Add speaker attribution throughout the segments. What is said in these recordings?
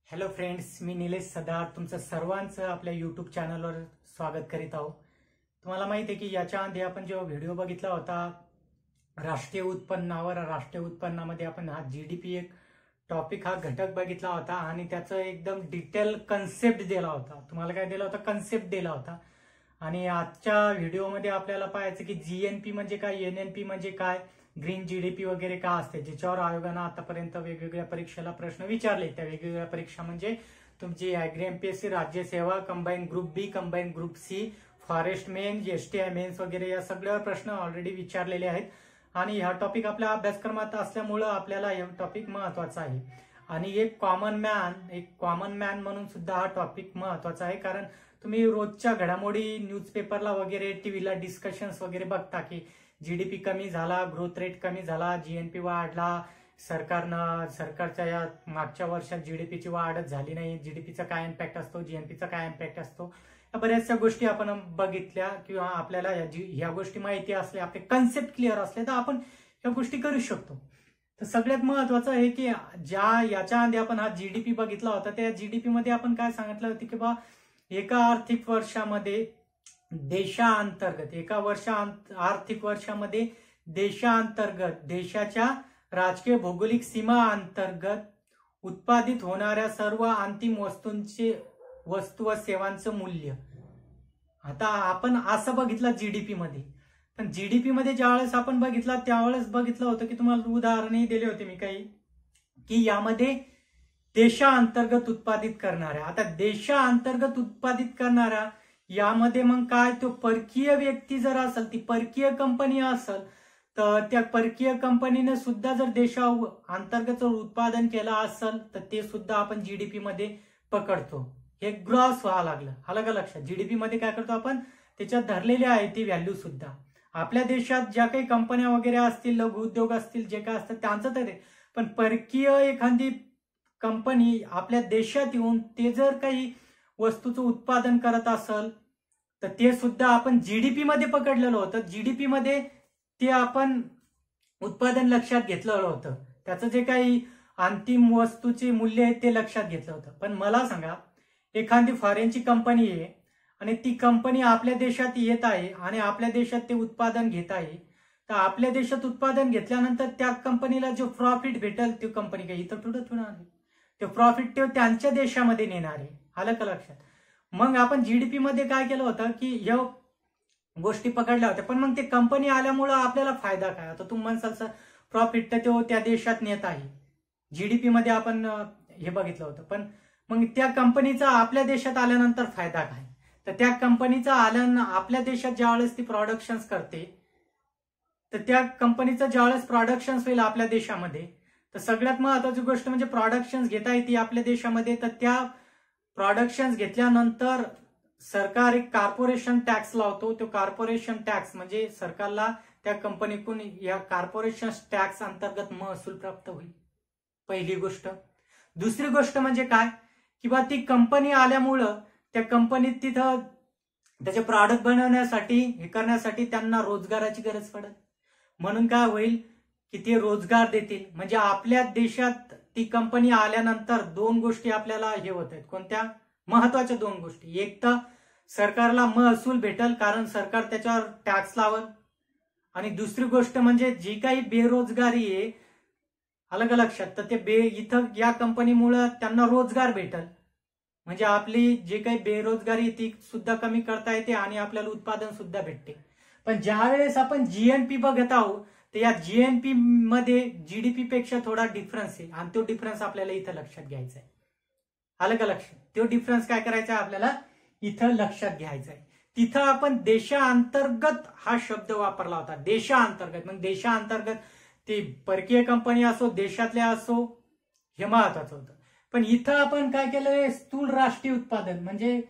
Speaker 1: Hello friends, मी निलेश सदार तुमचं सर्वांचं आपल्या यूट्यूब चॅनलवर स्वागत करीत आहोत। तुम्हाला माहिती आहे की याच्या आधी आपण जेव्हा व्हिडिओ बघितला होता राष्ट्रीय उत्पन्नामध्ये आपण हा जीडीपी एक टॉपिक हा घटक बघितला होता आणि त्याचं एकदम डिटेल कन्सेप्ट दिला होता। तुम्हाला काय दिला होता? कन्सेप्ट दिला होता। आणि आजच्या व्हिडिओमध्ये आपल्याला पाहायचं की जीएनपी म्हणजे काय, एनएनपी म्हणजे काय, ग्रीन जीडीपी वगैरे का असते, ज्याच्यावर आयोगानं आतापर्यंत वेगवेगळ्या परीक्षेला प्रश्न विचारले। त्या वेगवेगळ्या परीक्षा म्हणजे तुमची ॲग्री एमपीएससी, राज्य सेवा, combine group B, combine group C, forest main, STI mains वगैरे या सगळ्यावर प्रश्न ऑलरेडी विचारलेले आहेत। आणि हा टॉपिक आपल्या अभ्यासक्रमात असल्यामुळं आपल्याला हा टॉपिक महत्वाचा आहे। आणि एक कॉमन मॅन म्हणून सुद्धा हा टॉपिक महत्वाचा आहे, कारण तुम्ही रोजच्या घडामोडी न्यूजपेपरला वगैरे टीव्हीला डिस्कशन्स वगैरे बघता की जीडीपी कमी झाला, ग्रोथ रेट कमी झाला, जीएनपी वाढला, सरकारच्या या मागच्या वर्षात जीडीपीची वाढच झाली नाही, जीडीपीचा काय इम्पॅक्ट असतो, जीएनपीचा काय इम्पॅक्ट असतो, या बऱ्याचशा गोष्टी आपण बघितल्या किंवा आपल्याला ह्या गोष्टी माहिती असल्या, आपले कन्सेप्ट क्लिअर असले तर आपण ह्या गोष्टी करू शकतो। तर सगळ्यात महत्वाचं आहे की याच्या आधी आपण हा जीडीपी बघितला होता, त्या जीडीपी मध्ये आपण काय सांगितलं होतं की बा एका आर्थिक वर्षामध्ये आर्थिक वर्षामध्ये देशांतर्गत, देशाच्या राजकीय भौगोलिक सीमा अंतर्गत उत्पादित होणाऱ्या सर्व अंतिम वस्तू व सेवांचं मूल्य। आता आपण असं बघितलं जीडीपी मध्ये, पण जीडीपी मध्ये ज्यावेळेस आपण बघितला त्यावेळेस बघितलं होतं की तुम्हाला उदाहरणही दिले होते मी काही, की यामध्ये देशांतर्गत उत्पादित करणाऱ्या, आता देशांतर्गत उत्पादित करणाऱ्या यामध्ये मग काय, तो परकीय व्यक्ती जर असेल, ती परकीय कंपनी असेल, तर त्या परकीय कंपनीने सुद्धा जर देशांतर्गत उत्पादन केलं असेल तर ते सुद्धा आपण जीडीपी मध्ये पकडतो। हे ग्रॉस व्हावं लागलं, आलं का लक्षात? जीडीपी मध्ये काय करतो आपण, त्याच्यात धरलेले आहे ती व्हॅल्यू सुद्धा। आपल्या देशात ज्या काही कंपन्या वगैरे असतील, लघु उद्योग असतील, जे काय असतात त्यांचं तर पण परकीय एखादी कंपनी आपल्या देशात येऊन ते जर काही वस्तूचं उत्पादन करत असेल तर ते सुद्धा आपण जीडीपी मध्ये पकडलेलं होतं। जीडीपी मध्ये ते आपण उत्पादन लक्षात घेतलेलं होतं, त्याचं जे काही अंतिम वस्तूचे मूल्य आहे ते लक्षात घेतलं होतं। पण मला सांगा, एखादी फॉरेनची कंपनी आहे आणि ती कंपनी आपल्या देशात येत आहे आणि आपल्या देशात ते उत्पादन घेत आहे, तर आपल्या देशात उत्पादन घेतल्यानंतर त्या कंपनीला जो प्रॉफिट भेटेल ते कंपनी काही इतर थोडं ठेवणार आहे, ते प्रॉफिट ते त्यांच्या देशामध्ये नेणार आहे, आलं का लक्षात? मग आपण जीडीपी मध्ये काय केलं होतं की या गोष्टी पकडल्या होत्या, पण मग ते कंपनी आल्यामुळं आपल्याला फायदा काय? आता तुम्ही म्हणसाल प्रॉफिट तर तो त्या देशात नेत आहे, जीडीपी मध्ये आपण हे बघितलं होतं, पण मग त्या कंपनीचा आपल्या देशात आल्यानंतर फायदा काय? तर त्या कंपनीचा आपल्या देशात ज्यावेळेस ती प्रोडक्शन्स करते, तर त्या कंपनीचं ज्यावेळेस प्रोडक्शन्स होईल आपल्या देशामध्ये, तर सगळ्यात महत्वाची गोष्ट म्हणजे प्रोडक्शन्स घेता येते आपल्या देशामध्ये, तर त्या प्रोडक्शन्स घेतल्यानंतर सरकार एक कॉर्पोरेशन टॅक्स लावतो। तो कॉर्पोरेशन टॅक्स म्हणजे सरकारला त्या कंपनीकडून या कॉर्पोरेशन टॅक्स अंतर्गत महसूल प्राप्त होईल, पहिली गोष्ट। दुसरी गोष्ट म्हणजे काय, किंवा ती कंपनी आल्यामुळं त्या कंपनीत तिथं त्याचे प्रॉडक्ट बनवण्यासाठी हे करण्यासाठी त्यांना रोजगाराची गरज पडेल, म्हणून काय होईल की ते रोजगार देतील। म्हणजे आपल्या देशात ती कंपनी आल्यानंतर दोन गोष्टी आपल्याला हे होत आहेत, कोणत्या महत्वाच्या दोन गोष्टी, एक तर सरकारला महसूल भेटेल कारण सरकार त्याच्यावर टॅक्स लावल, आणि दुसरी गोष्ट म्हणजे जी काही बेरोजगारी आहे, आलं का लक्षात, तर ते इथं या कंपनीमुळे त्यांना रोजगार भेटेल, म्हणजे आपली जे काही बेरोजगारी ती सुद्धा कमी करता येते आणि आपल्याला उत्पादन सुद्धा भेटते। पण ज्यावेळेस आपण जीएनपी बघत आहोत तर या जीएनपी मध्ये जीडीपी पेक्षा थोडा डिफरन्स आहे, आणि तो डिफरन्स आपल्याला इथं लक्षात घ्यायचा आहे, आलं का लक्षात? तो डिफरन्स काय करायचा आहे आपल्याला इथं लक्षात घ्यायचा आहे। तिथं आपण देशांतर्गत हा शब्द वापरला होता, देशांतर्गत, मग देशांतर्गत ते परकीय कंपनी असो, देशातल्या असो, हे महत्वाचं होतं। पण इथं आपण काय केलंय, स्थूल राष्ट्रीय उत्पादन म्हणजे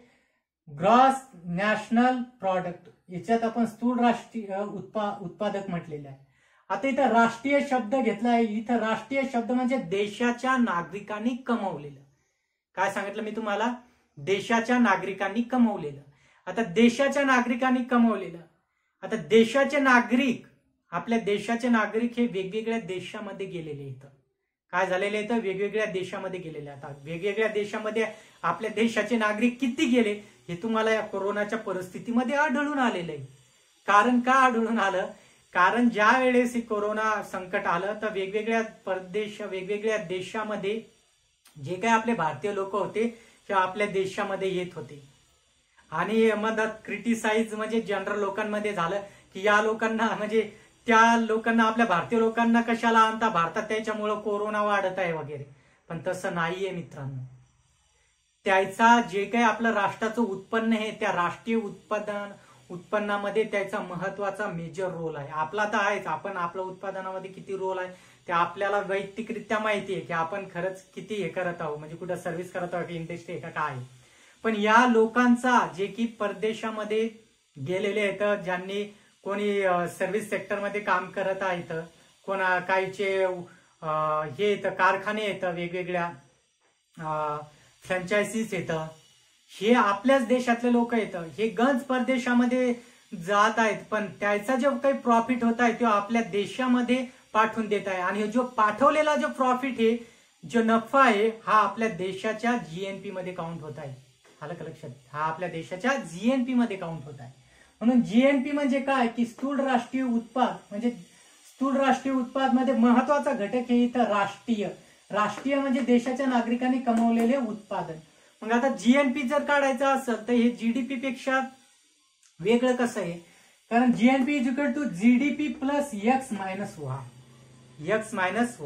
Speaker 1: ग्रॉस नॅशनल प्रॉडक्ट, याच्यात आपण स्थूल राष्ट्रीय उत्पादक म्हटलेलं आहे। आता इथं राष्ट्रीय शब्द घेतलाय, इथं राष्ट्रीय शब्द म्हणजे देशाच्या नागरिकांनी कमवलेलं। काय सांगितलं मी तुम्हाला? देशाच्या नागरिकांनी कमवलेलं। आता देशाच्या नागरिकांनी कमवलेलं, आता देशाचे नागरिक, आपल्या देशाचे नागरिक हे वेगवेगळ्या देशामध्ये गेलेले आहेत, काय झालेले आहेत, वेगवेगळ्या देशामध्ये गेलेले. आता वेगवेगळ्या देशामध्ये आपल्या देशाचे नागरिक किती गेले हे तुम्हाला या कोरोनाच्या परिस्थितीमध्ये आढळून आलेलं आहे. कारण का आढळून आलं, कारण ज्या वेळेस कोरोना संकट आलं तर वेगवेगळ्या देशामध्ये जे काही आपले भारतीय लोक होते ते आपल्या देशामध्ये येत होते आणि मधात क्रिटिसाइज म्हणजे जनरल लोकांमध्ये झालं की या लोकांना म्हणजे त्या लोकांना आपल्या भारतीय लोकांना कशाला आणता भारतात, त्याच्यामुळे कोरोना वाढत आहे वगैरे. पण तसं नाहीये मित्रांनो. त्याचा जे काही आपलं राष्ट्राचं उत्पन्न आहे त्या राष्ट्रीय उत्पन्नामध्ये त्याचा महत्वाचा मेजर रोल आहे. आपला तर आहेच, आपण आपल्या उत्पादनामध्ये किती रोल आहे ते आपल्याला वैयक्तिकरित्या माहिती आहे की आपण खरंच किती हे करत आहोत, म्हणजे कुठं सर्व्हिस करत आहोत की इंडस्ट्री आहे का काय. पण या लोकांचा जे की परदेशामध्ये गेलेले आहेत, ज्यांनी कोणी सर्व्हिस सेक्टरमध्ये काम करत आहेत, काहीचे हे येतं कारखाने येतं, वेगवेगळ्या फ्रँचायझीज येतं, हे आपल्याच देशातले लोक येतं, हे गंज परदेशामध्ये जात आहेत. पण त्याचा जो काही प्रॉफिट होत आहे तो आपल्या देशामध्ये पाठवून देत आहे आणि जो पाठवलेला जो प्रॉफिट आहे, जो नफा आहे, हा आपल्या देशाच्या जीएनपी मध्ये काउंट होत आहे. आलं का लक्षात? हा आपल्या देशाच्या जीएनपी मध्ये काउंट होत आहे. म्हणून जीएनपी म्हणजे काय की स्थूल राष्ट्रीय उत्पाद, म्हणजे स्थूल राष्ट्रीय उत्पाद मध्ये महत्वाचा घटक आहे इथं राष्ट्रीय म्हणजे देशाच्या नागरिकांनी कमवलेले उत्पादन. मग आता जीएनपी जर काढायचं असेल तर हे जीडीपी पेक्षा वेगळं कसं आहे, कारण GNP is equal to GDP plus X minus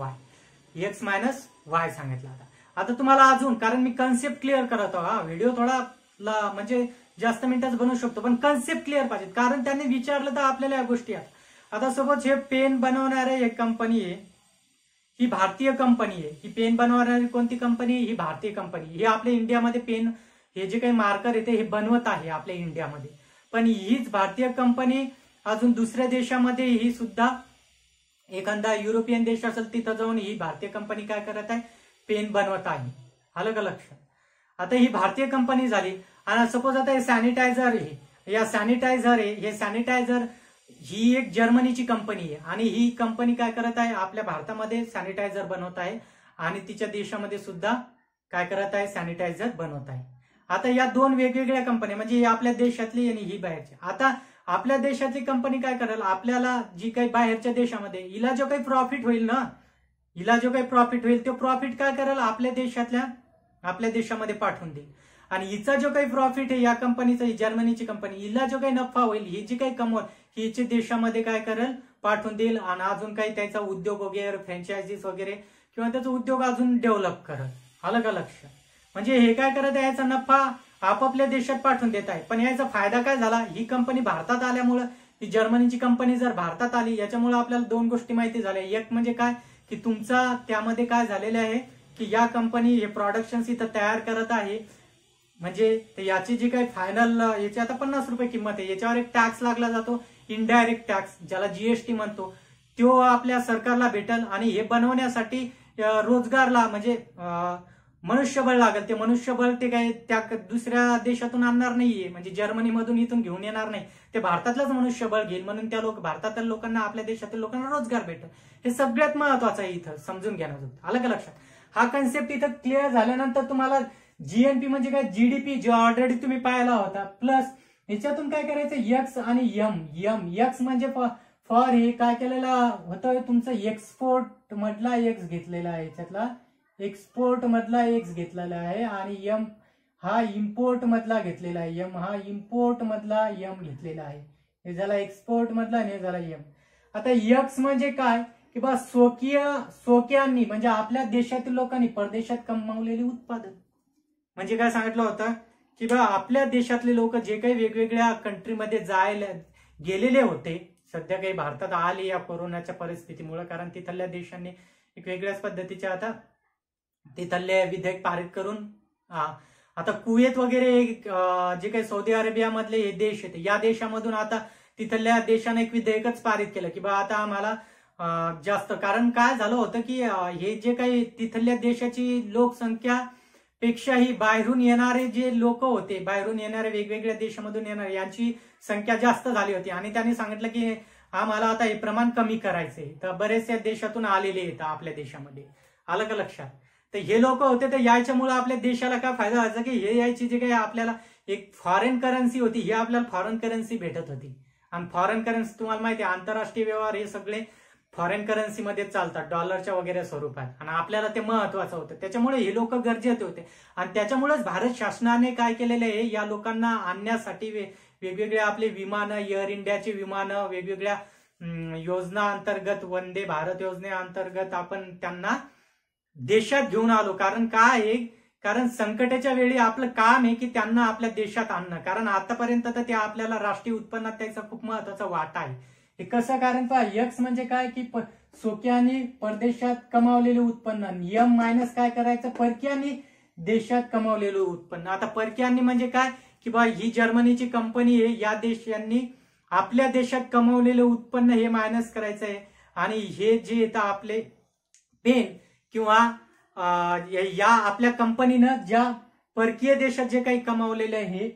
Speaker 1: Y सांगितलं. आता तुम्हाला अजून, कारण मी कन्सेप्ट क्लिअर करत आहो, हा व्हिडिओ थोडा म्हणजे जास्त मिनिटात बनवू शकतो पण कन्सेप्ट क्लिअर पाहिजे, कारण त्यांनी विचारलं तर आपल्याला या गोष्टी आहेत. आता सपोज हे पेन बनवणारे एक कंपनी आहे, ही भारतीय कंपनी आहे. ही पेन बनवणारी कोणती कंपनी? ही भारतीय कंपनी. ही आपल्या इंडियामध्ये पेन हे जे काही मार्कर येते हे बनवत आहे आपल्या इंडियामध्ये. पण हीच भारतीय कंपनी अजून दुसऱ्या देशामध्ये ही सुद्धा एखादा युरोपियन देश असेल तिथं जाऊन ही भारतीय कंपनी काय करत आहे, पेन बनवत आहे. आलं का लक्षात? आता ही भारतीय कंपनी झाली आणि सपोज आता हे सॅनिटायझर आहे, हे सॅनिटायझर ही एक जर्मनीची कंपनी आहे आणि ही कंपनी काय करत आहे, आपल्या भारतामध्ये सॅनिटायझर बनवत आहे आणि तिच्या देशामध्ये सुद्धा काय करत आहे, सॅनिटायझर बनवत आहे. आता या दोन वेगवेगळ्या कंपन्या, म्हणजे ही आपल्या देशातली आणि ही बाहेरची. आता आपल्या देशातली कंपनी काय करेल, आपल्याला जी काही बाहेरच्या देशामध्ये हिला जो काही प्रॉफिट होईल तो प्रॉफिट काय करेल, आपल्या देशामध्ये पाठवून देईल. आणि हिचा जो काही प्रॉफिट आहे या कंपनीचा, ही जर्मनीची कंपनी, हिला जो काही नफा होईल, ही जी काही कमवल हिचे देशामध्ये काय करेल, पाठवून देईल आणि अजून काही त्याचा उद्योग वगैरे फ्रँचायझीज वगैरे किंवा त्याचा उद्योग अजून डेव्हलप करत. आलं का लक्षात? म्हणजे हे काय करत आहे, याचा नफा आपापल्या देशात पाठवून देत आहे. पण याचा फायदा काय झाला, ही कंपनी भारतात आल्यामुळे, ही जर्मनीची कंपनी जर भारतात आली याच्यामुळे आपल्याला दोन गोष्टी माहिती झाल्या. एक म्हणजे काय की तुमचा त्यामध्ये काय झालेलं आहे की या कंपनी हे प्रोडक्शन्स इथं तयार करत आहे, म्हणजे याची जी काही फायनल याची आता 50 रुपये किंमत आहे, याच्यावर एक टॅक्स लागला जातो, इनडायरेक्ट टॅक्स ज्याला जीएसटी म्हणतो, तो आपल्या सरकारला भेटेल. आणि हे बनवण्यासाठी रोजगारला म्हणजे मनुष्यबळ लागेल. ते मनुष्यबळ ते काय त्या दुसऱ्या देशातून आणणार नाहीये, म्हणजे जर्मनीमधून इथून घेऊन येणार नाही, ते भारतातलंच मनुष्यबळ घेईल. म्हणून त्या भारतातील लोकांना, आपल्या देशातील लोकांना रोजगार भेटेल. हे सगळ्यात महत्वाचं आहे इथं समजून घेणं. आलं का लक्षात? हा कन्सेप्ट इथं क्लिअर झाल्यानंतर तुम्हाला जीएनपी म्हणजे काय, जीडीपी जो ऑलरेडी तुम्ही पाहिला होता, प्लस याच्यातून काय करायचं, एक्स आणि एम. एक्स म्हणजे फॉर हे काय केलेलं होतं, तुमचं एक्सपोर्ट मधला एक्स घेतलेला आहे, याच्यातला एक्सपोर्ट मधला एक्स घेतलेला आहे आणि एम हा इम्पोर्ट मधला घेतलेला आहे, एम हा इम्पोर्ट मधला एम घेतलेला आहे. हे झाला एक्सपोर्ट मधला आणि हे झाला एम. आता एक्स म्हणजे काय की बा स्वकीयांनी म्हणजे आपल्या देशातील लोकांनी परदेशात कमावलेले उत्पादन. म्हणजे काय सांगितलं होतं की बा आपल्या देशातले लोक जे काही वेगवेगळ्या कंट्रीमध्ये जायला गेलेले होते, सध्या काही भारतात आले या कोरोनाच्या परिस्थितीमुळे, कारण तिथल्या देशांनी एक वेगळ्याच पद्धतीच्या आता तिथले विधेयक पारित करून आता कुवेत वगैरे जे काही सौदी अरेबिया मधले हे देश आहेत, या देशामधून आता तिथल्या देशाने एक विधेयकच पारित केलं की बा आता आम्हाला जास्त, कारण काय झालं होतं की हे जे काही तिथल्या देशाची लोकसंख्या पेक्षाही बाहेरून येणारे जे लोक होते, बाहेरून येणारे वेगवेगळ्या देशामधून येणारे यांची संख्या जास्त झाली होती आणि त्यांनी सांगितलं की आम्हाला आता हे प्रमाण कमी करायचंय. तर बरेचशा देशातून आलेले आहेत आपल्या देशामध्ये आलं का लक्षात? तर हे लोक होते, तर याच्यामुळे आपल्या देशाला काय फायदा व्हायचा की हे यायची जे काही आपल्याला एक फॉरेन करन्सी होती, ही आपल्याला फॉरेन करन्सी भेटत होती. आणि फॉरेन करन्सी तुम्हाला माहिती आहे, आंतरराष्ट्रीय व्यवहार हे सगळे फॉरेन करन्सीमध्ये चालतात, डॉलरच्या वगैरे स्वरूपात, आणि आपल्याला ते महत्वाचं होतं. त्याच्यामुळे हे लोक गरजेचे होते. आणि त्याच्यामुळेच भारत शासनाने काय केलेलं आहे, या लोकांना आणण्यासाठी वेगवेगळे आपले विमानं, एअर इंडियाचे विमानं, वेगवेगळ्या योजना अंतर्गत, वंदे भारत योजनेअंतर्गत आपण त्यांना देशात घेऊन आलो. कारण काय आहे, कारण संकटाच्या वेळी आपलं काम आहे की त्यांना आपल्या देशात आणणं. कारण आतापर्यंत तर ते आपल्याला राष्ट्रीय उत्पन्नात त्याचा खूप महत्वाचा वाटा आहे. हे कसं, कारण पहा, यक्स म्हणजे काय की स्वकीयांनी परदेशात कमावलेले उत्पन्न, यम मायनस काय करायचं, परकीयांनी देशात कमावलेलं उत्पन्न. आता परकीयांनी म्हणजे काय की बा ही जर्मनीची कंपनी आहे, या देशांनी आपल्या देशात कमावलेलं उत्पन्न हे मायनस करायचं आहे. आणि हे जे येतं आपले पेन किंवा या आपल्या कंपनीनं ज्या परकीय देशात जे काही कमावलेलं आहे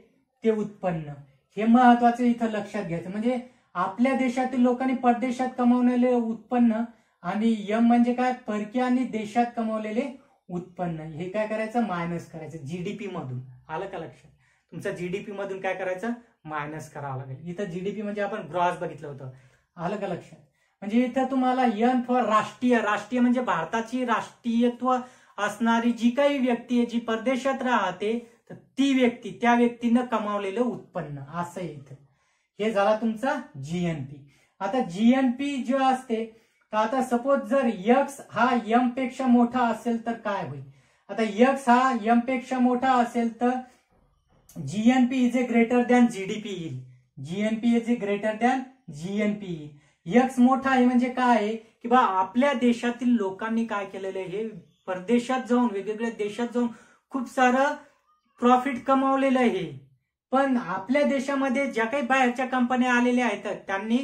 Speaker 1: ते उत्पन्न, हे महत्वाचं इथं लक्षात घ्यायचं. म्हणजे आपल्या देशातील लोकांनी परदेशात कमावलेले उत्पन्न, आणि यम म्हणजे काय, परकीयांनी देशात कमावलेले उत्पन्न, हे काय करायचं, मायनस करायचं जीडीपी मधून. आलं का लक्षात? तुमचं जीडीपी मधून काय करायचं, मायनस करावं लागेल. इथं जीडीपी म्हणजे आपण ग्रॉस बघितलं होतं. आलं का लक्षात? म्हणजे इथं तुम्हाला एन फॉर राष्ट्रीय, राष्ट्रीय म्हणजे भारताची राष्ट्रीयत्व असणारी जी काही व्यक्ती आहे, जी परदेशात राहते, तर ती व्यक्ती, त्या व्यक्तीनं कमावलेलं उत्पन्न, असं इथं. हे झाला तुमचा जीएनपी. आता जीएनपी जो असते, तर आता सपोज जर यक्स हा यम पेक्षा मोठा असेल तर काय होईल. आता यक्स हा यम पेक्षा मोठा असेल तर GNP is a greater than GDP येईल. GNP is a greater than GNP येईल. यक्स मोठा आहे म्हणजे काय आहे की बा आपल्या देशातील लोकांनी काय केलेलं आहे, हे परदेशात जाऊन, वेगवेगळ्या देशात जाऊन खूप सारं प्रॉफिट कमावलेलं आहे. पण आपल्या देशामध्ये ज्या काही बाहेरच्या कंपन्या आलेल्या आहेत त्यांनी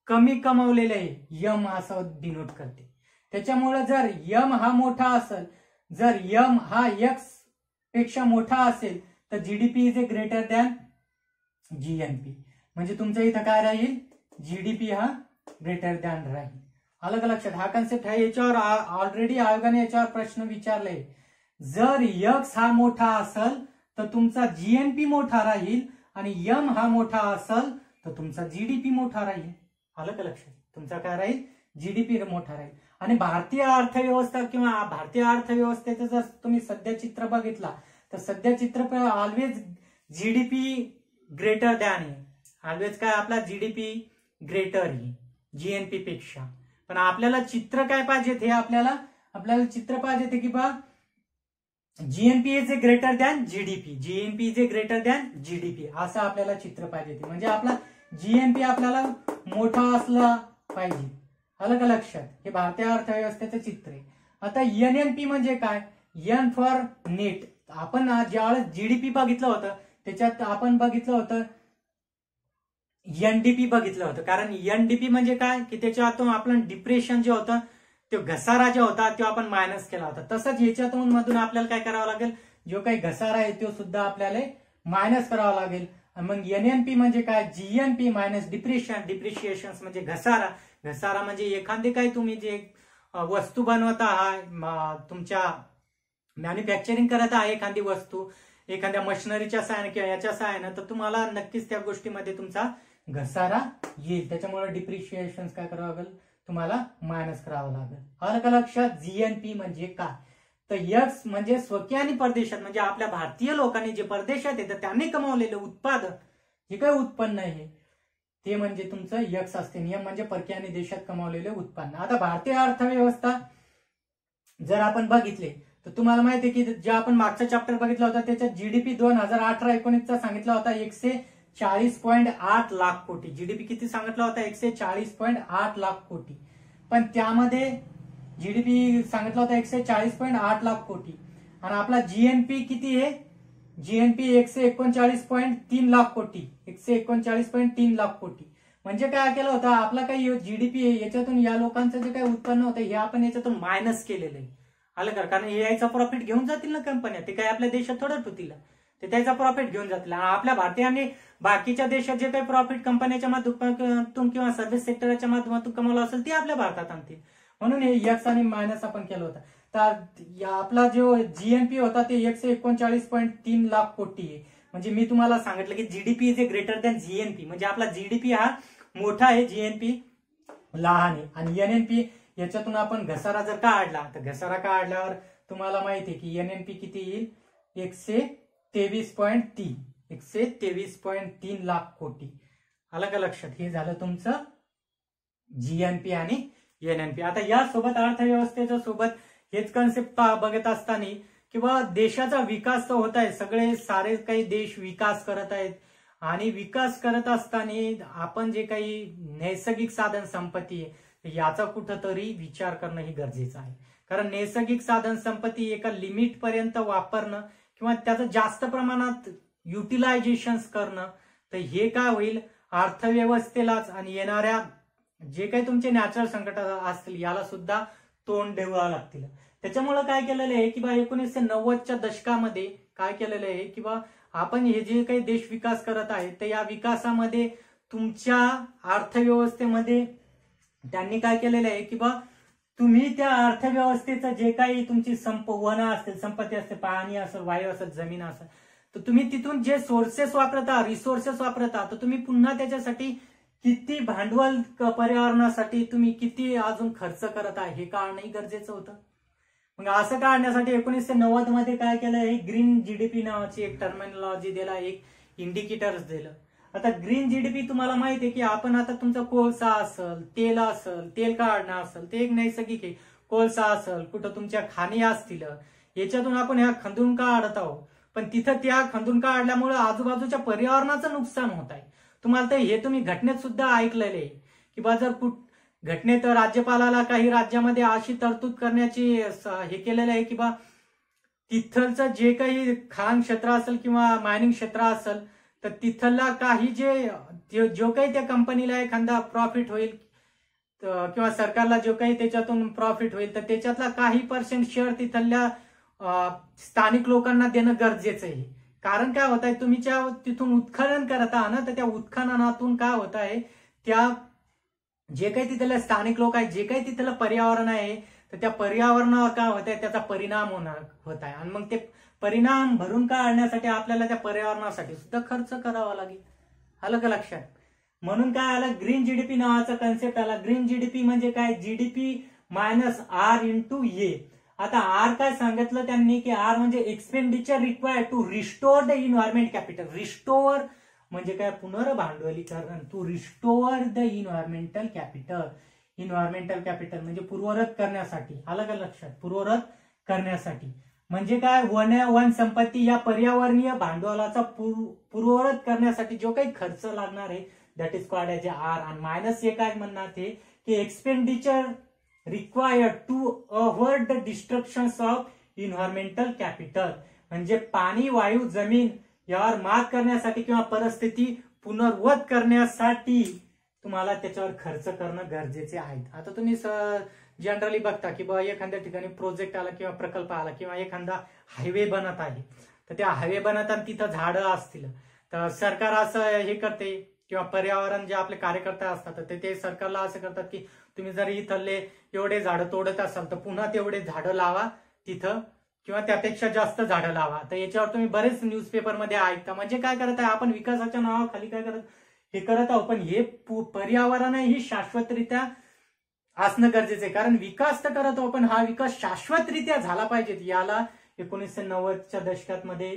Speaker 1: कमी कमावलेलं आहे, यम असं डिनोट करते. त्याच्यामुळे जर यम हा मोठा असेल, जर यम हा यक्स पेक्षा मोठा असेल तर GDP is a greater than GNP. म्हणजे तुमच्या इथं काय राहील, जीडीपी हा ग्रेटर दॅन राहील. आलं का लक्षात? हा कन्सेप्ट आहे. याच्यावर ऑलरेडी आयोगाने याच्यावर प्रश्न विचारले. जर यक्स हा मोठा असेल तर तुमचा जीएनपी मोठा राहील, आणि यम हा मोठा असेल तर तुमचा जीडीपी मोठा राहील. आलं का लक्षात? तुमचा काय राहील, जीडीपी मोठा राहील. आणि भारतीय अर्थव्यवस्था किंवा भारतीय अर्थव्यवस्थेचं जर तुम्ही सध्या चित्र बघितला तर सध्या चित्र ऑलवेज जीडीपी ग्रेटर दॅन आहे. ऑलवेज काय आपला जीडीपी ग्रेटर आहे जीएनपी पेक्षा. पण आपल्याला चित्र काय पाहिजे, हे आपल्याला चित्र पाहिजे की बा GNP is a greater than GDP, GNP is a greater than GDP, असं आपल्याला चित्र पाहिजे. म्हणजे आपला जीएनपी आपल्याला मोठा असला पाहिजे. आलं का लक्षात? हे भारतीय अर्थव्यवस्थेचं चित्र आहे. आता एनएनपी म्हणजे काय, एन फॉर नेट. आपण ज्यावेळेस जीडीपी बघितलं होतं त्याच्यात आपण बघितलं होतं एनडीपी बघितलं होतं. कारण एनडीपी म्हणजे काय की त्याच्यातून आपलं डिप्रेशन जे होतं, तो घसारा जो होता तो आपण मायनस केला होता. तसंच याच्यातून मधून आपल्याला काय करावं लागेल, जो काही घसारा आहे तो सुद्धा आपल्याला मायनस करावा लागेल. मग एनएनपी म्हणजे काय, जीएनपी मायनस डिप्रेशन, डिप्रिशिएशन म्हणजे घसारा. घसारा म्हणजे एखादी काही तुम्ही जे वस्तू बनवत आहात, तुमच्या मॅन्युफॅक्चरिंग करत आहे एखादी वस्तू, एखाद्या मशिनरीच्या सहाय्याने किंवा याच्या सहाय्याने, तर तुम्हाला नक्कीच त्या गोष्टीमध्ये तुमचा घसारा येईल. त्याच्यामुळे डिप्रिशिएशन काय करावं लागेल, तुम्हाला मायनस करावं लागेल. आलं का लक्षात? जीएनपी म्हणजे काय, तर यक्स म्हणजे स्वकीय आणि परदेशात, म्हणजे आपल्या भारतीय लोकांनी जे परदेशात येतं त्यांनी कमावलेलं उत्पादन, जे काही उत्पन्न आहे ते म्हणजे तुमचं यक्स असते. नियम म्हणजे परकीय आणि देशात कमावलेले उत्पन्न. आता भारतीय अर्थव्यवस्था जर आपण बघितले तर तुम्हाला माहिती आहे की जे आपण मागचा चॅप्टर बघितला होता त्याच्यात जीडीपी 2018-19चा सांगितला होता 140.8 लाख कोटी. जीडीपी किती सांगितला होता, 140.8 लाख कोटी. पण त्यामध्ये जीडीपी सांगितला होता 140.8 लाख कोटी, आणि आपला जीएनपी किती आहे, जीएनपी 139.3 लाख कोटी, 139.3 लाख कोटी. म्हणजे काय केलं होतं, आपला काही जीडीपी आहे याच्यातून या लोकांचं जे काही उत्पन्न होतं हे आपण याच्यातून मायनस केलेलं आहे. आलं का? कारण हे याचा प्रॉफिट घेऊन जातील ना कंपन्या, ते काही आपल्या देशात थोडं ठेवतील, ते त्याचा प्रॉफिट घेऊन जातील. आपल्या भारतीयांनी बाकीच्या देशात जे काही प्रॉफिट कंपन्याच्या माध्यमातून किंवा सर्व्हिस सेक्टरच्या माध्यमातून कमावलं असेल ते आपल्या भारतात आणतील. म्हणून हे यक्स आणि मायनस आपण केलं होतं. तर आपला जो जीएनपी होता ते 139.3 लाख कोटी आहे. म्हणजे मी तुम्हाला सांगितलं की GDP is a greater than GNP, म्हणजे आपला जीडीपी हा मोठा आहे, जीएनपी लहान आहे. आणि एनएनपी याच्यातून आपण घसारा जर काढला तर घसारा काढल्यावर तुम्हाला माहिती आहे की एनएनपी किती येईल, 123.3 लाख कोटी. आलं का लक्षात? हे झालं तुमचं जीएनपी आणि एनएनपी. आता यासोबत अर्थव्यवस्थेच्या सोबत हेच कन्सेप्ट बघत असताना किंवा देशाचा विकास तर होत आहे, सगळे सारे काही देश विकास करत आहेत. आणि विकास करत असताना आपण जे काही नैसर्गिक साधन संपत्ती आहे याचा कुठंतरी विचार करणं ही गरजेचं आहे. कारण नैसर्गिक साधन संपत्ती एका लिमिट पर्यंत वापरणं किंवा त्याचं जास्त प्रमाणात युटिलायझेशन करणं, तर हे काय होईल, अर्थव्यवस्थेलाच आणि येणाऱ्या जे काही तुमचे नॅचरल संकट असतील याला सुद्धा तोंड द्यावं लागतील. त्याच्यामुळे काय केलेलं आहे की 1990च्या दशकामध्ये काय केलेलं आहे की आपण हे जे काही देश विकास करत आहेत तर या विकासामध्ये तुमच्या अर्थव्यवस्थेमध्ये त्यांनी काय केलेलं आहे की तुम्ही त्या अर्थव्यवस्थेचं जे काही तुमची वनं असतील, संपत्ती असते, पाणी असेल, वायू असेल, जमीन असेल, तर तुम्ही तिथून जे सोर्सेस वापरता, रिसोर्सेस वापरता, तर तुम्ही पुन्हा त्याच्यासाठी किती भांडवल पर्यावरणासाठी तुम्ही किती अजून खर्च करत आहे हे काढणंही गरजेचं होतं. मग असं काढण्यासाठी 1990 मध्ये काय केलं, हे ग्रीन जीडीपी नावाची एक टर्मिनॉलॉजी दिला, एक इंडिकेटर्स दिलं. आता ग्रीन जीडीपी तुम्हाला माहिती आहे की आपण आता तुमचा कोळसा असेल, तेल काढणं असेल, ते एक नैसर्गिक आहे. कोळसा असेल, कुठं तुमच्या खाणी असतील, याच्यातून आपण ह्या खंदून काढत आहोत. पण तिथं त्या खंदून काढल्यामुळे आजूबाजूच्या पर्यावरणाचं नुकसान होत आहे. तुम्हाला तर हे तुम्ही घटनेत सुद्धा ऐकलेले आहे की जर घटनेत राज्यपालाला काही राज्यामध्ये अशी तरतूद करण्याची हे केलेलं आहे की तिथलचं जे काही खाण क्षेत्र असेल किंवा मायनिंग क्षेत्र असेल तर तिथला काही जो काही त्या कंपनीला एखादा प्रॉफिट होईल किंवा सरकारला जो काही त्याच्यातून प्रॉफिट होईल तर त्याच्यातला काही पर्सेंट शेअर तिथल्या स्थानिक लोकांना देणं गरजेचं आहे. कारण काय होत आहे, तुम्ही तिथून उत्खनन करत आहात ना, तर त्या उत्खननातून काय होत आहे, त्या जे काही तिथले स्थानिक लोक आहेत, जे काही तिथलं पर्यावरण आहे, तर त्या पर्यावरणावर काय होत आहे, त्याचा परिणाम होत आहे. आणि मग ते परिणाम भरून काढण्यासाठी आपल्याला त्या पर्यावरणासाठी सुद्धा खर्च करावा लागेल. आलं का लक्षात? म्हणून काय आलं, ग्रीन जीडीपी नावाचा कन्सेप्ट आला. ग्रीन जीडीपी म्हणजे काय, GDP minus R into A. आता आर काय सांगितलं त्यांनी की आर म्हणजे expenditure required to restore the environment capital. Restore म्हणजे काय, पुनर्भांडवलीकरण. To restore the environmental capital. Environmental capital म्हणजे पूर्वरत करण्यासाठी. आलं का लक्षात? पूर्वरत करण्यासाठी म्हणजे काय, वन संपत्ती या पर्यावरणीय भांडवलाचा पूर्वरत करण्यासाठी जो काही खर्च लागणार आहे that is called as R. आणि मायनस हे काय म्हणणार ते की expenditure required to avoid the destructions of environmental capital. म्हणजे पाणी, वायू, जमीन यावर मात करण्यासाठी किंवा परिस्थिती पुनर्वत करण्यासाठी तुम्हाला त्याच्यावर खर्च करणं गरजेचे आहे. आता तुम्ही जनरली बघता की एखाद्या ठिकाणी प्रोजेक्ट आला किंवा प्रकल्प आला किंवा एखादा हायवे बनत आहे, तर त्या हायवे बनताना तिथं झाडं असतील तर सरकार असं हे करते किंवा पर्यावरण जे आपले कार्यकर्ते असतात तर ते सरकारला असं करतात की तुम्ही जर इथले एवढे झाडं तोडत असाल तर पुन्हा तेवढे झाडं लावा तिथं किंवा त्यापेक्षा जास्त झाडं लावा. तर याच्यावर तुम्ही बरेच न्यूजपेपरमध्ये ऐकता. म्हणजे काय करत आहे आपण, विकासाच्या नावाखाली काय हे करत आहोत, पण हे पर्यावरण ही शाश्वतरित्या असणं गरजेचं आहे. कारण विकास तर करत आहोत पण हा विकास शाश्वतरित्या झाला पाहिजे. याला 1990च्या दशकात मध्ये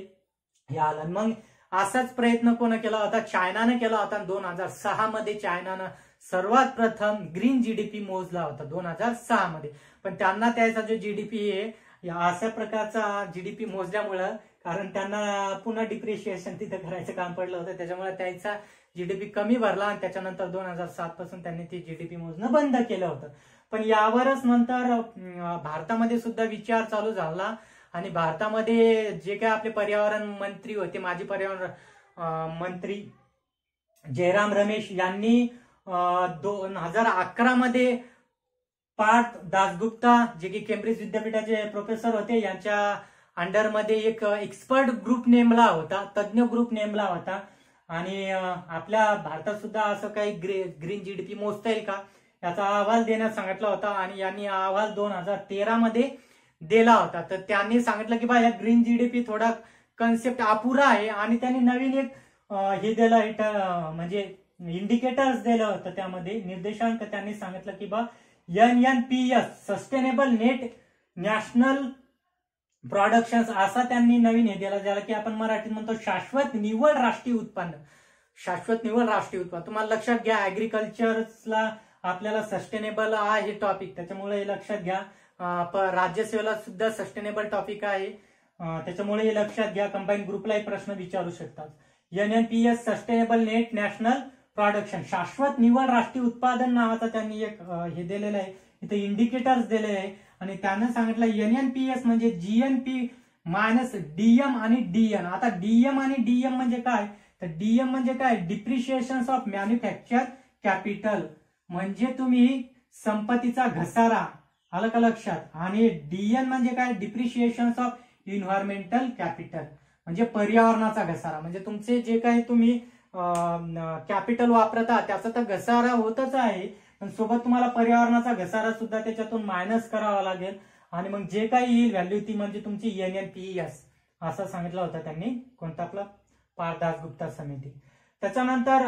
Speaker 1: हे आलं. मग असाच प्रयत्न कोण केला होता, चायनाने केला होता. 2006 मध्ये चायनानं सर्वात प्रथम ग्रीन जीडीपी मोजला होता 2006 मध्ये. पण त्यांना त्याचा जो जीडीपी आहे अशा प्रकारचा जीडीपी मोजल्यामुळं, कारण त्यांना पुन्हा डिप्रिशिएशन तिथे करायचं काम पडलं होतं, त्याच्यामुळे त्याचा जीडीपी कमी भरला आणि त्याच्यानंतर 2007 पासून त्यांनी ती जीडीपी मोजणं बंद केलं होतं. पण यावरच नंतर भारतामध्ये सुद्धा विचार चालू झाला आणि भारतामध्ये जे काय आपले पर्यावरण मंत्री होते, माजी पर्यावरण मंत्री जयराम रमेश यांनी 2011 मध्ये पार्थ दासगुप्ता जे की केम्ब्रिज विद्यापीठाचे प्रोफेसर होते यांच्या अंडरमध्ये एक एक्सपर्ट ग्रुप नेमला होता, तज्ञ ग्रुप नेमला होता. आणि आपल्या भारतात सुद्धा असं काही ग्रीन जीडीपी मोजता येईल का याचा अहवाल देण्यास सांगितला होता. आणि यांनी अहवाल 2013 मध्ये दिला होता. तर त्यांनी सांगितलं की बा या ग्रीन जीडीपी थोडा कन्सेप्ट अपुरा आहे आणि त्यांनी नवीन एक हे दिलं म्हणजे इंडिकेटर्स दिलं होतं. त्यामध्ये निर्देशांक त्यांनी सांगितलं की बा NNPS sustainable net national production असा त्यांनी नवीन हे दिला, ज्याला की आपण मराठीत म्हणतो शाश्वत निव्वळ राष्ट्रीय उत्पन्न. शाश्वत निव्वळ राष्ट्रीय उत्पन्न तुम्हाला लक्षात घ्या. ऍग्रिकल्चरला आपल्याला सस्टेनेबल आहे टॉपिक, त्याच्यामुळे हे लक्षात घ्या. राज्यसेवेला सुद्धा सस्टेनेबल टॉपिक आहे, त्याच्यामुळे हे लक्षात घ्या. कंबाईन ग्रुपला एक प्रश्न विचारू शकतात. NNPS sustainable net national production शाश्वत निव्वळ राष्ट्रीय उत्पादन नावाचा त्यांनी एक हे दिलेलं आहे. इथे इंडिकेटर्स दिलेले आहे आणि त्यानं सांगितलं NNPS म्हणजे GNP मायनस DM आणि DN. आता DM आणि DM म्हणजे काय, तर DM म्हणजे काय, डिप्रिशिएशन ऑफ मॅन्युफॅक्चर कॅपिटल, म्हणजे तुम्ही संपत्तीचा घसारा, आलं का लक्षात. आणि DN म्हणजे काय, डिप्रिशिएशन ऑफ इन्व्हायरमेंटल कॅपिटल, म्हणजे पर्यावरणाचा घसारा. म्हणजे तुमचे जे काही तुम्ही कॅपिटल वापरता त्याचा तर घसारा होतच आहे, पण सोबत तुम्हाला पर्यावरणाचा घसारा सुद्धा त्याच्यातून मायनस करावा लागेल. आणि मग जे काही येईल व्हॅल्यू ती म्हणजे तुमची NNPS असं सांगितलं होतं त्यांनी. कोणता आपला पारदास गुप्ता समिती. त्याच्यानंतर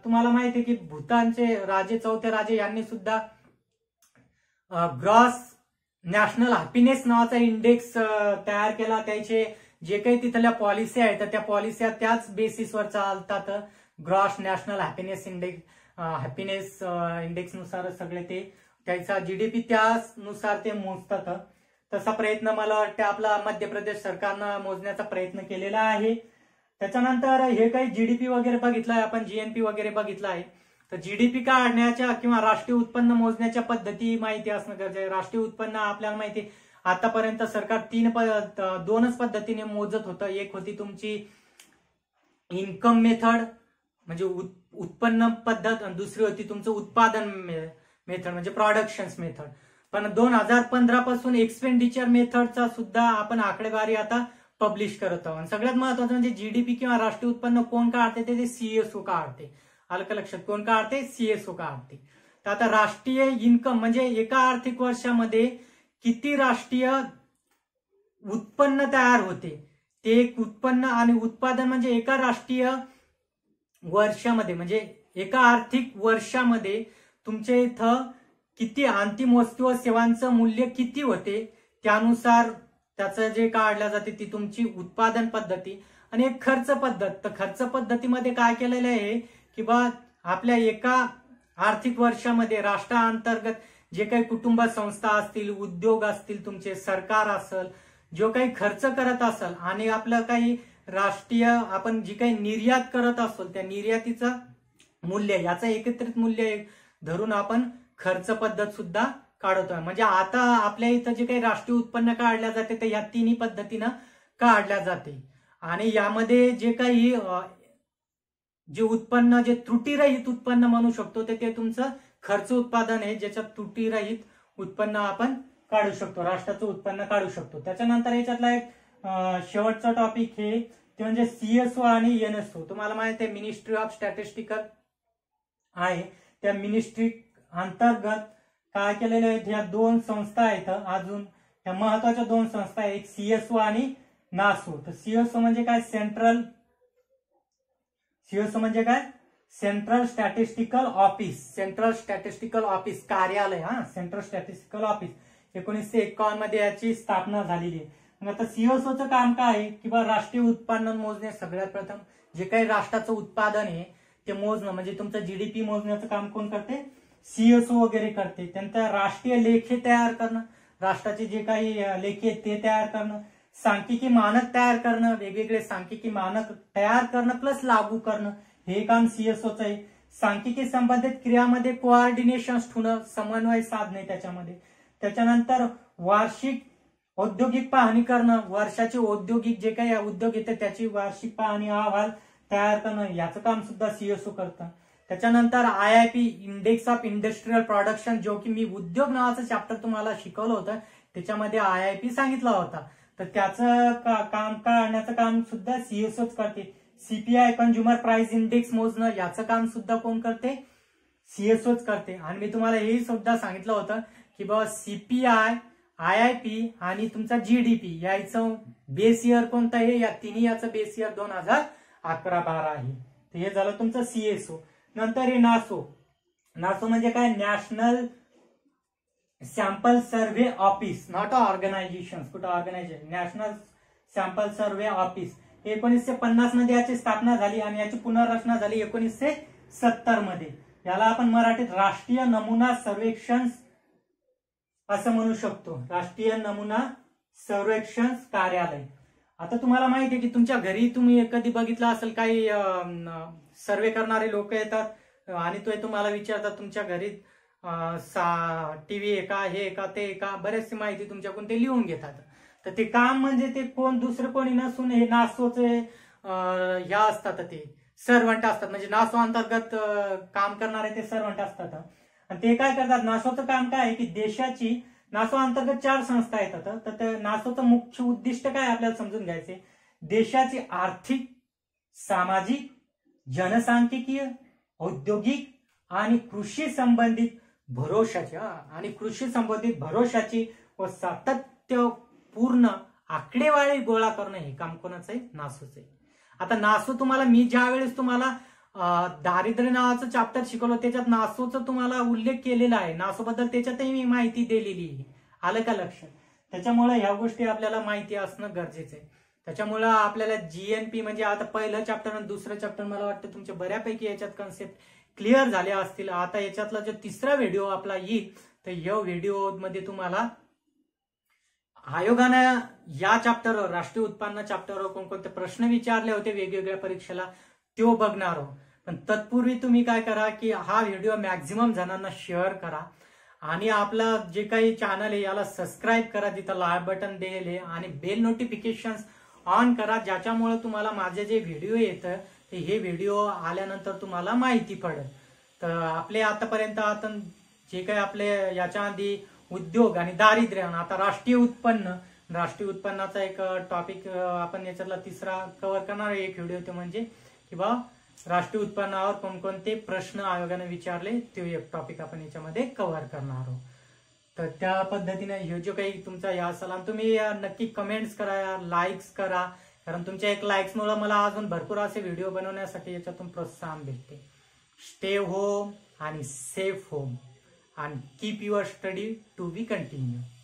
Speaker 1: तुम्हाला माहिती आहे की भूतानचे राजे, चौथे राजे यांनी सुद्धा ग्रॉस नॅशनल हॅपीनेस नावाचा इंडेक्स तयार केला. त्याचे जे काही तिथल्या पॉलिसी आहेत त्या पॉलिसी त्याच बेसिसवर चालतात. ग्रॉस नॅशनल हॅपीनेस इंडेक्स नुसार सगळे ते त्याचा GDP त्यानुसार ते मोजतात. तसा प्रयत्न मला वाटतं आपला मध्य प्रदेश सरकारनं मोजण्याचा प्रयत्न केलेला आहे. त्याच्यानंतर हे काही GDP वगैरे बघितलंय आपण, GNP वगैरे बघितलं आहे. तर GDP काढण्याच्या किंवा राष्ट्रीय उत्पन्न मोजण्याच्या पद्धती माहिती असणं गरजेचं आहे. राष्ट्रीय उत्पन्न आपल्याला माहिती आतापर्यंत सरकार दोनच पद्धतीने मोजत होतं. एक होती तुमची इन्कम मेथड म्हणजे उत्पन्न पद्धत, आणि दुसरी होती तुमचं उत्पादन मेथड म्हणजे प्रोडक्शन्स मेथड. पण 2015 पासून एक्सपेंडिचर मेथडचा सुद्धा आपण आकडेवारी आता पब्लिश करत आहोत. सगळ्यात महत्वाचं म्हणजे GDP किंवा राष्ट्रीय उत्पन्न कोण काढते, ते CSO काढते. आलं का लक्षात, कोण काढते, CSO काढते. तर आता राष्ट्रीय इन्कम म्हणजे एका आर्थिक वर्षामध्ये किती राष्ट्रीय उत्पन्न तयार होते, ते एक उत्पन्न. आणि उत्पादन म्हणजे एका राष्ट्रीय वर्षामध्ये म्हणजे एका आर्थिक वर्षामध्ये तुमच्या इथं किती अंतिम वस्तू व सेवांचं मूल्य किती होते, त्यानुसार त्याचं जे काढल्या जाते ती तुमची उत्पादन पद्धती. आणि एक खर्च पद्धत. तर खर्च पद्धतीमध्ये काय केलेलं आहे की बा आपल्या एका आर्थिक वर्षामध्ये राष्ट्रांतर्गत जे काही कुटुंब संस्था असतील, उद्योग असतील, तुमचे सरकार असेल, जो काही खर्च करत असेल आणि आपलं काही राष्ट्रीय आपण जी काही निर्यात करत असतो त्या निर्यातीचं मूल्य, याचं एकत्रित मूल्य धरून आपण खर्च पद्धत सुद्धा काढतोय. म्हणजे आता आपल्या इथं जे काही राष्ट्रीय उत्पन्न काढल्या जाते ते या तिन्ही पद्धतीनं काढल्या जाते. आणि यामध्ये जे काही जे उत्पन्न, जे त्रुटीरहित उत्पन्न म्हणू शकतो ते तुमचं खर्च उत्पादन आहे, ज्याच्यात त्रुटीरहित उत्पन्न आपण काढू शकतो, राष्ट्राचं उत्पन्न काढू शकतो. त्याच्यानंतर याच्यातला एक शेवटचा टॉपिक हे ते म्हणजे CSO आणि NSO. तुम्हाला माहिती आहे मिनिस्ट्री ऑफ स्टॅटिस्टिकल आहे, त्या मिनिस्ट्री अंतर्गत काय केलेले आहेत, ह्या दोन संस्था आहेत. अजून त्या महत्वाच्या दोन संस्था आहेत, एक CSO आणि NASO. तर CSO म्हणजे काय, सेंट्रल स्टॅटिस्टिकल ऑफिस कार्यालय. सेंट्रल स्टॅटिस्टिकल ऑफिस 1951 मध्ये याची स्थापना झालेली आहे. मग आता CSOचं काम काय आहे की बा राष्ट्रीय उत्पन्न मोजणे. सगळ्यात प्रथम जे काही राष्ट्राचं उत्पादन आहे ते मोजणं, म्हणजे तुमचं GDP मोजण्याचं काम कोण करते, CSO वगैरे करते. त्यानंतर राष्ट्रीय लेखे तयार करणं, राष्ट्राचे जे काही लेखे आहेत ते तयार करणं, सांख्यिकी मानक तयार करणं, वेगवेगळे सांख्यिकी मानक तयार करणं प्लस लागू करणं, हे काम CSOचं आहे. सांख्यिकी संबंधित क्रियामध्ये कोऑर्डिनेशन ठेवणं, समन्वय साधणे त्याच्यामध्ये. त्याच्यानंतर वार्षिक औद्योगिक पाहणी करणं, वर्षाचे औद्योगिक जे काही उद्योग येते त्याची वार्षिक पाहणी अहवाल तयार करणं, याचं काम सुद्धा CSO करतं. त्याच्यानंतर IIP index of industrial production, जो की मी उद्योग नावाचं चॅप्टर तुम्हाला शिकवलं होतं त्याच्यामध्ये IIP सांगितला होता. तर त्याचं काम काढण्याचं काम सुद्धा CSOच करते. CPI कंझ्युमर प्राइस इंडेक्स मोजणं, याचं काम सुद्धा कोण करते, CSOच करते. आणि मी तुम्हाला हे सुद्धा सांगितलं होतं की बाबा CPI IIP आणि तुमचा GDP याचं बेस इयर कोणतं आहे, या तिन्ही याचं बेस इयर 2011-12 आहे. तर हे झालं तुमचं CSO. नंतर हे नासो. नासो म्हणजे काय, National Sample Survey Office, not organization. कुठं organization, National Sample Survey Office. 1950 मध्ये याची स्थापना झाली आणि याची पुनर्रचना झाली 1970 मध्ये. याला आपण मराठीत राष्ट्रीय नमुना सर्वेक्षण असं म्हणू शकतो, राष्ट्रीय नमुना सर्वेक्षण कार्यालय. आता तुम्हाला माहिती आहे की तुमच्या घरी तुम्ही कधी बघितलं असेल, काही सर्वे करणारे लोक येतात आणि तो तुम्हाला विचारतात तुमच्या घरी टीव्ही आहे का, हे का, ते का, बरेचशी माहिती तुमच्याकडून ते लिहून घेतात. तर ते काम म्हणजे ते कोण दुसरं कोणी नसून हे नासोचे ह्या असतात, ते सर्वंट असतात. म्हणजे नासो अंतर्गत काम करणारे ते सर्वंट असतात. आणि ते काय करतात, नासोचं काम काय आहे की देशाची, नासो अंतर्गत 4 संस्था येतात. तर ते नासोचं मुख्य उद्दिष्ट काय आपल्याला समजून घ्यायचे, देशाची आर्थिक, सामाजिक, जनसांख्यिकीय, औद्योगिक आणि कृषी संबंधित भरोशाची व सातत्यपूर्ण आकडेवारी गोळा करणं हे काम कोणाचं आहे, नासोचं आहे. आता नासो तुम्हाला, मी ज्या वेळेस तुम्हाला दारिद्र्य नावाचं चॅप्टर शिकवलं त्याच्यात नासोचा तुम्हाला उल्लेख केलेला आहे. नासो बद्दल त्याच्यातही मी माहिती दिलेली आहे. आलं का लक्षात? त्याच्यामुळे ह्या गोष्टी आपल्याला माहिती असणं गरजेचं आहे. त्याच्यामुळे आपल्याला GNP म्हणजे आता पहिलं चॅप्टर आणि दुसरं चॅप्टर मला वाटतं तुमच्या बऱ्यापैकी याच्यात कन्सेप्ट क्लिअर झाले असतील. आता याच्यातला जो तिसरा व्हिडिओ आपला येईल, तर या व्हिडिओ मध्ये तुम्हाला आयोगानं या चॅप्टरवर, राष्ट्रीय उत्पन्न चॅप्टरवर कोणकोणते प्रश्न विचारले होते वेगवेगळ्या परीक्षेला, तो बघणार आहोत. पण तत्पूर्वी तुम्ही काय करा की हा व्हिडिओ मॅक्झिमम जणांना शेअर करा आणि आपला जे काही चॅनल आहे याला सबस्क्राईब करा, तिथं लाल बटन दिलेले आणि बेल नोटिफिकेशन ऑन करा, ज्याच्यामुळे तुम्हाला माझे जे व्हिडिओ येतं ते हे व्हिडिओ आल्यानंतर तुम्हाला माहिती पडेल. तर आपले आतापर्यंत आता जे काही आपले याच्या आधी उद्योग आणि दारिद्र्य, आता राष्ट्रीय उत्पन्नाचा एक टॉपिक आपण याच्यातला तिसरा कव्हर करणार एक व्हिडिओ, ते म्हणजे किंवा राष्ट्रीय उत्पन्नावर कोणकोणते प्रश्न आयोगाने विचारले ते एक टॉपिक आपण याच्यामध्ये कव्हर करणार आहोत. तर त्या पद्धतीने हे जो काही तुमचा या असेल, तुम्ही नक्की कमेंट्स करा, लाईक्स करा, कारण तुमच्या एक लाईक्समुळे मला अजून भरपूर असे व्हिडिओ बनवण्यासाठी याच्यातून प्रोत्साहन भेटते. स्टे होम आणि safe home and keep your study to be continued.